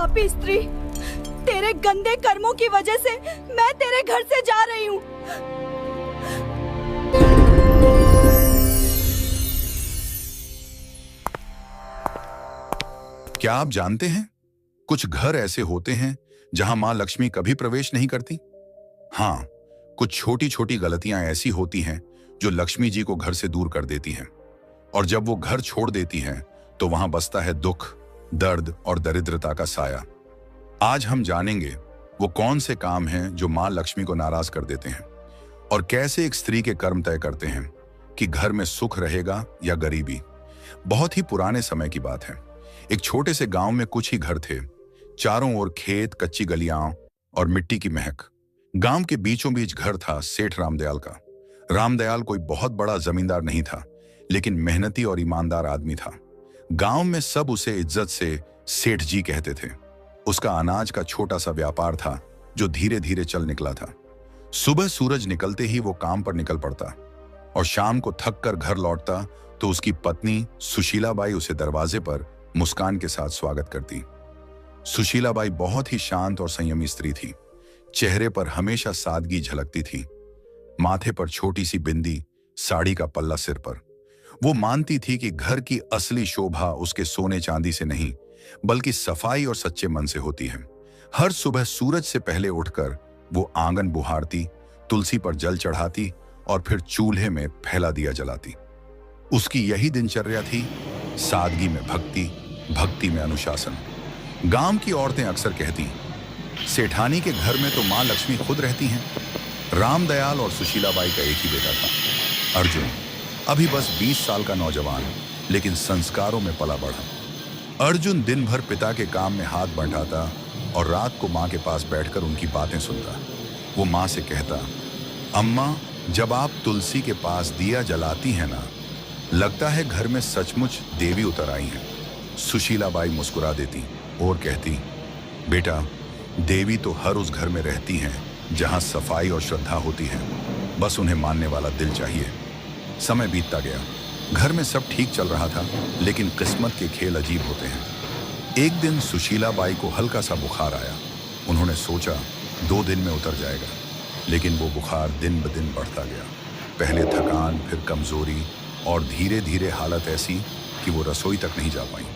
पापी स्त्री, तेरे गंदे कर्मों की वजह से मैं तेरे घर से जा रही हूँ। क्या आप जानते हैं, कुछ घर ऐसे होते हैं जहां मां लक्ष्मी कभी प्रवेश नहीं करती। हाँ, कुछ छोटी छोटी गलतियां ऐसी होती हैं जो लक्ष्मी जी को घर से दूर कर देती हैं, और जब वो घर छोड़ देती हैं तो वहां बसता है दुख, दर्द और दरिद्रता का साया। आज हम जानेंगे वो कौन से काम हैं जो मां लक्ष्मी को नाराज कर देते हैं, और कैसे एक स्त्री के कर्म तय करते हैं कि घर में सुख रहेगा या गरीबी। बहुत ही पुराने समय की बात है। एक छोटे से गांव में कुछ ही घर थे। चारों ओर खेत, कच्ची गलियां और मिट्टी की महक। गांव के बीचों बीच घर था सेठ रामदयाल का। रामदयाल कोई बहुत बड़ा जमींदार नहीं था, लेकिन मेहनती और ईमानदार आदमी था। गांव में सब उसे इज्जत से सेठ जी कहते थे। उसका अनाज का छोटा सा व्यापार था जो धीरे धीरे चल निकला था। सुबह सूरज निकलते ही वो काम पर निकल पड़ता, और शाम को थक कर घर लौटता तो उसकी पत्नी सुशीलाबाई उसे दरवाजे पर मुस्कान के साथ स्वागत करती। सुशीलाबाई बहुत ही शांत और संयमी स्त्री थी। चेहरे पर हमेशा सादगी झलकती थी। माथे पर छोटी सी बिंदी, साड़ी का पल्ला सिर पर। वो मानती थी कि घर की असली शोभा उसके सोने चांदी से नहीं, बल्कि सफाई और सच्चे मन से होती है। हर सुबह सूरज से पहले उठकर वो आंगन बुहारती, तुलसी पर जल चढ़ाती और फिर चूल्हे में फैला दिया जलाती। उसकी यही दिनचर्या थी, सादगी में भक्ति, भक्ति में अनुशासन। गांव की औरतें अक्सर कहती, सेठानी के घर में तो मां लक्ष्मी खुद रहती हैं। रामदयाल और सुशीलाबाई का एक ही बेटा था, अर्जुन। अभी बस 20 साल का नौजवान, लेकिन संस्कारों में पला बढ़ा। अर्जुन दिन भर पिता के काम में हाथ बंटाता और रात को मां के पास बैठकर उनकी बातें सुनता। वो मां से कहता, अम्मा, जब आप तुलसी के पास दिया जलाती हैं ना, लगता है घर में सचमुच देवी उतर आई हैं। सुशीलाबाई मुस्कुरा देती और कहती, बेटा, देवी तो हर उस घर में रहती हैं जहां सफाई और श्रद्धा होती है। बस उन्हें मानने वाला दिल चाहिए। समय बीतता गया। घर में सब ठीक चल रहा था, लेकिन किस्मत के खेल अजीब होते हैं। एक दिन सुशीलाबाई को हल्का सा बुखार आया। उन्होंने सोचा 2 दिन में उतर जाएगा, लेकिन वो बुखार दिन ब दिन बढ़ता गया। पहले थकान, फिर कमजोरी और धीरे धीरे हालत ऐसी कि वो रसोई तक नहीं जा पाई।